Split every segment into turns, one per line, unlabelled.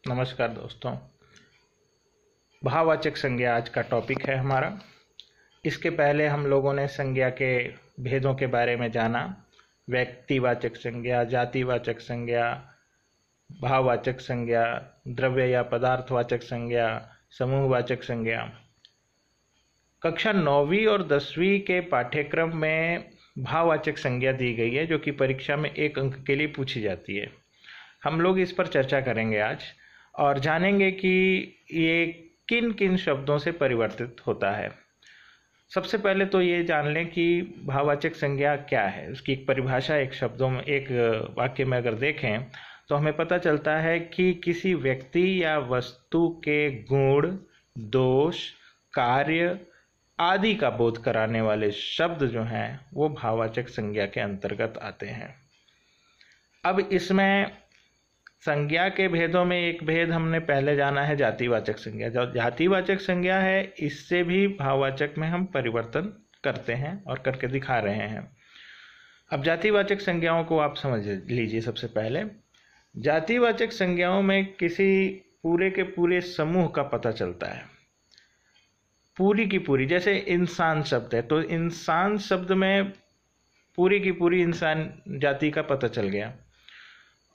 नमस्कार दोस्तों। भाववाचक संज्ञा आज का टॉपिक है हमारा। इसके पहले हम लोगों ने संज्ञा के भेदों के बारे में जाना। व्यक्तिवाचक संज्ञा, जातिवाचक संज्ञा, भाववाचक संज्ञा, द्रव्य या पदार्थवाचक संज्ञा, समूहवाचक संज्ञा। कक्षा 9वीं और 10वीं के पाठ्यक्रम में भाववाचक संज्ञा दी गई है, जो कि परीक्षा में 1 अंक के लिए पूछी जाती है। हम लोग इस पर चर्चा करेंगे आज और जानेंगे कि ये किन किन शब्दों से परिवर्तित होता है। सबसे पहले तो ये जान लें कि भाववाचक संज्ञा क्या है। उसकी एक परिभाषा एक शब्दों में, एक वाक्य में अगर देखें तो हमें पता चलता है कि किसी व्यक्ति या वस्तु के गुण, दोष, कार्य आदि का बोध कराने वाले शब्द जो हैं वो भाववाचक संज्ञा के अंतर्गत आते हैं। अब इसमें संज्ञा के भेदों में एक भेद हमने पहले जाना है, जातिवाचक संज्ञा। जो जातिवाचक संज्ञा है, इससे भी भाववाचक में हम परिवर्तन करते हैं और करके दिखा रहे हैं। अब जातिवाचक संज्ञाओं को आप समझ लीजिए। सबसे पहले जातिवाचक संज्ञाओं में किसी पूरे के पूरे समूह का पता चलता है, पूरी की पूरी। जैसे इंसान शब्द है तो इंसान शब्द में पूरी की पूरी इंसान जाति का पता चल गया।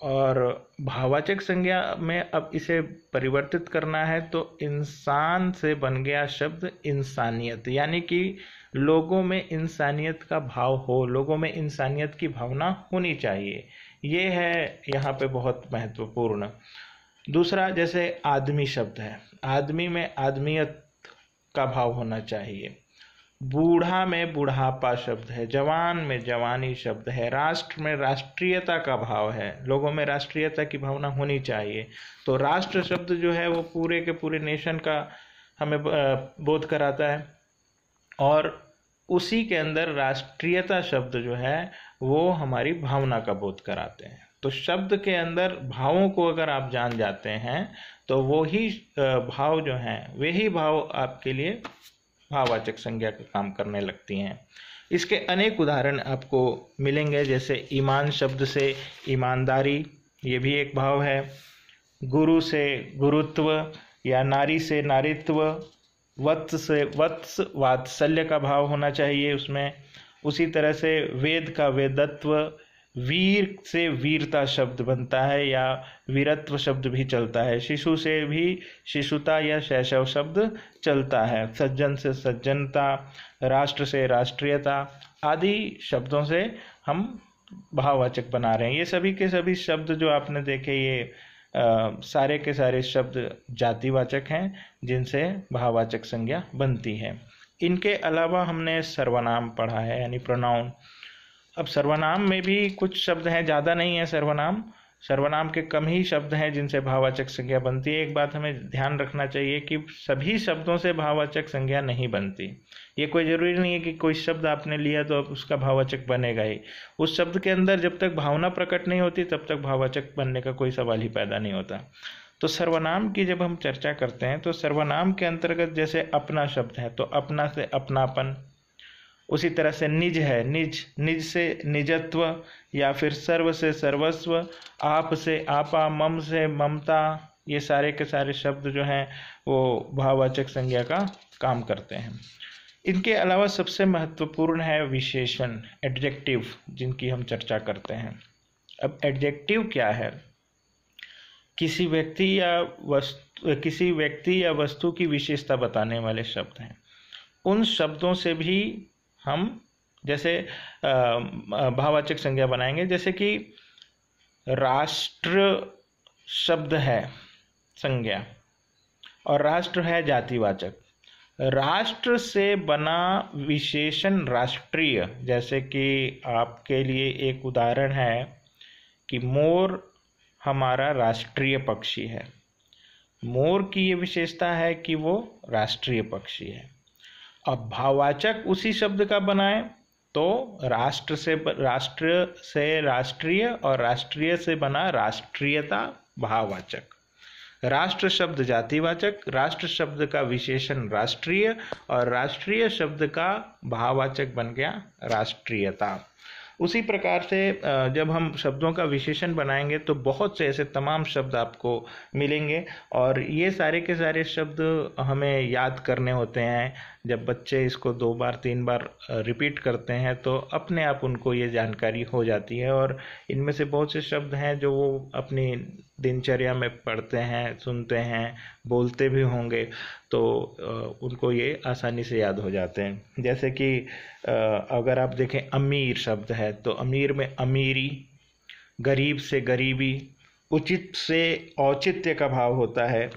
और भाववाचक संज्ञा में अब इसे परिवर्तित करना है तो इंसान से बन गया शब्द इंसानियत, यानी कि लोगों में इंसानियत का भाव हो, लोगों में इंसानियत की भावना होनी चाहिए। ये है यहाँ पे बहुत महत्वपूर्ण। दूसरा, जैसे आदमी शब्द है, आदमी में आदमियत का भाव होना चाहिए। बूढ़ा में बुढ़ापा शब्द है, जवान में जवानी शब्द है। राष्ट्र में राष्ट्रीयता का भाव है, लोगों में राष्ट्रीयता की भावना होनी चाहिए। तो राष्ट्र शब्द जो है वो पूरे के पूरे नेशन का हमें बोध कराता है, और उसी के अंदर राष्ट्रीयता शब्द जो है वो हमारी भावना का बोध कराते हैं। तो शब्द के अंदर भावों को अगर आप जान जाते हैं तो वो ही भाव जो हैं वही भाव आपके लिए भाववाचक संज्ञा का काम करने लगती हैं। इसके अनेक उदाहरण आपको मिलेंगे। जैसे ईमान शब्द से ईमानदारी, ये भी एक भाव है। गुरु से गुरुत्व या नारी से नारित्व, वत्स से वत्स, वात्सल्य का भाव होना चाहिए उसमें। उसी तरह से वेद का वेदत्व, वीर से वीरता शब्द बनता है या वीरत्व शब्द भी चलता है। शिशु से भी शिशुता या शैशव शब्द चलता है। सज्जन से सज्जनता, राष्ट्र से राष्ट्रीयता आदि शब्दों से हम भाववाचक बना रहे हैं। ये सभी के सभी शब्द जो आपने देखे, ये सारे के सारे शब्द जातिवाचक हैं जिनसे भाववाचक संज्ञा बनती है। इनके अलावा हमने सर्वनाम पढ़ा है, यानी प्रोनाउन। अब सर्वनाम में भी कुछ शब्द हैं, ज़्यादा नहीं है सर्वनाम के कम ही शब्द हैं जिनसे भाववाचक संज्ञा बनती है। एक बात हमें ध्यान रखना चाहिए कि सभी शब्दों से भाववाचक संज्ञा नहीं बनती। ये कोई ज़रूरी नहीं है कि कोई शब्द आपने लिया तो उसका भाववाचक बनेगा ही। उस शब्द के अंदर जब तक भावना प्रकट नहीं होती तब तक भाववाचक बनने का कोई सवाल ही पैदा नहीं होता। तो सर्वनाम की जब हम चर्चा करते हैं तो सर्वनाम के अंतर्गत जैसे अपना शब्द है तो अपना से अपनापन, उसी तरह से निज है निज से निजत्व, या फिर सर्व से सर्वस्व, आप से आपा, मम से ममता। ये सारे के सारे शब्द जो हैं वो भाववाचक संज्ञा का काम करते हैं। इनके अलावा सबसे महत्वपूर्ण है विशेषण, एडजेक्टिव, जिनकी हम चर्चा करते हैं। अब एडजेक्टिव क्या है? किसी व्यक्ति या वस्तु की विशेषता बताने वाले शब्द हैं। उन शब्दों से भी हम जैसे भाववाचक संज्ञा बनाएंगे। जैसे कि राष्ट्र शब्द है संज्ञा और राष्ट्र है जातिवाचक। राष्ट्र से बना विशेषण राष्ट्रीय, जैसे कि आपके लिए एक उदाहरण है कि मोर हमारा राष्ट्रीय पक्षी है। मोर की ये विशेषता है कि वो राष्ट्रीय पक्षी है। अब भाववाचक उसी शब्द का बनाएं तो राष्ट्र से राष्ट्रीय और राष्ट्रीय से बना राष्ट्रीयता भाववाचक। राष्ट्र शब्द जातिवाचक, राष्ट्र शब्द का विशेषण राष्ट्रीय और राष्ट्रीय शब्द का भाववाचक बन गया राष्ट्रीयता। उसी प्रकार से जब हम शब्दों का विशेषण बनाएंगे तो बहुत से ऐसे तमाम शब्द आपको मिलेंगे, और ये सारे के सारे शब्द हमें याद करने होते हैं। जब बच्चे इसको 2 बार 3 बार रिपीट करते हैं तो अपने आप उनको ये जानकारी हो जाती है, और इनमें से बहुत से शब्द हैं जो वो अपनी दिनचर्या में पढ़ते हैं, सुनते हैं, बोलते भी होंगे, तो उनको ये आसानी से याद हो जाते हैं। जैसे कि अगर आप देखें अमीर शब्द है तो अमीर में अमीरी, गरीब से गरीबी, उचित से औचित्य का भाव होता है।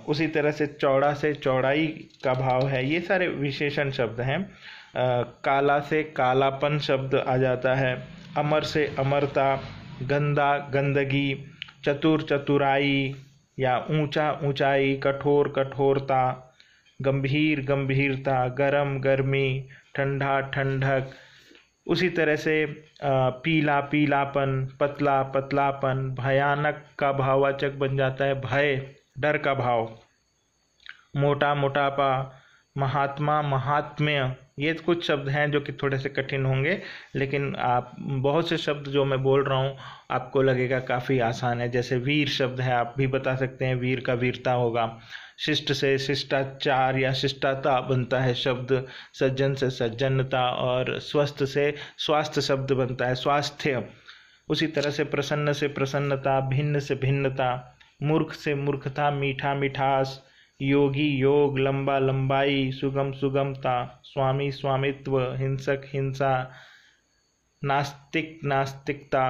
उसी तरह से चौड़ा से चौड़ाई का भाव है। ये सारे विशेषण शब्द हैं। काला से कालापन शब्द आ जाता है। अमर से अमरता, गंदा गंदगी, चतुर चतुराई या ऊंचा ऊंचाई, कठोर कठोरता, गंभीर गंभीरता, गरम गर्मी, ठंडा ठंडक। उसी तरह से पीला पीलापन, पतला पतलापन, भयानक का भाववाचक बन जाता है भय, डर का भाव। मोटा मोटापा, महात्मा महात्म्य। ये कुछ शब्द हैं जो कि थोड़े से कठिन होंगे, लेकिन आप बहुत से शब्द जो मैं बोल रहा हूँ आपको लगेगा काफ़ी आसान है। जैसे वीर शब्द है, आप भी बता सकते हैं वीर का वीरता होगा। शिष्ट से शिष्टाचार या शिष्टता बनता है शब्द। सज्जन से सज्जनता, और स्वस्थ से स्वास्थ्य शब्द बनता है स्वास्थ्य। उसी तरह से प्रसन्न से प्रसन्नता, भिन्न से भिन्नता, मूर्ख से मूर्खता, मीठा मिठास, योगी योग, लंबा लंबाई, सुगम सुगमता, स्वामी स्वामित्व, हिंसक हिंसा, नास्तिक नास्तिकता,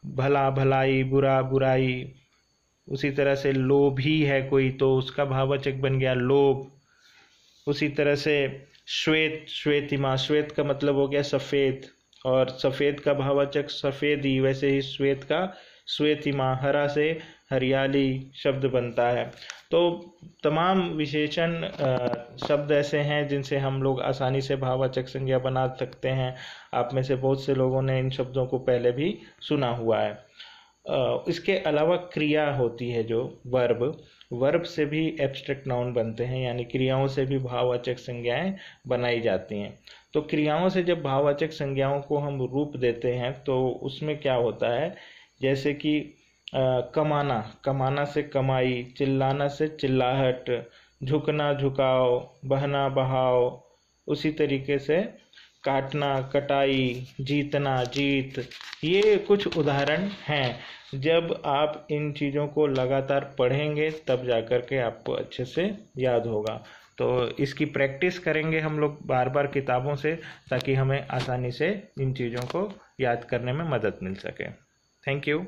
भला भलाई, बुरा बुराई। उसी तरह से लोभी है कोई तो उसका भाववाचक बन गया लोभ। उसी तरह से श्वेत, श्वेतिमा, श्वेत का मतलब हो गया सफ़ेद, और सफ़ेद का भाववाचक सफ़ेदी। वैसे ही श्वेत का श्वेतिमा, हरा से हरियाली शब्द बनता है। तो तमाम विशेषण शब्द ऐसे हैं जिनसे हम लोग आसानी से भाववाचक संज्ञा बना सकते हैं। आप में से बहुत से लोगों ने इन शब्दों को पहले भी सुना हुआ है। इसके अलावा क्रिया होती है जो वर्ब से भी एब्स्ट्रैक्ट नाउन बनते हैं, यानी क्रियाओं से भी भाववाचक संज्ञाएं बनाई जाती हैं। तो क्रियाओं से जब भाववाचक संज्ञाओं को हम रूप देते हैं तो उसमें क्या होता है, जैसे कि कमाना, कमाना से कमाई, चिल्लाना से चिल्लाहट, झुकना झुकाव, बहना बहाव। उसी तरीके से काटना कटाई, जीतना जीत। ये कुछ उदाहरण हैं। जब आप इन चीज़ों को लगातार पढ़ेंगे तब जाकर के आपको अच्छे से याद होगा। तो इसकी प्रैक्टिस करेंगे हम लोग बार बार किताबों से, ताकि हमें आसानी से इन चीज़ों को याद करने में मदद मिल सके। Thank you.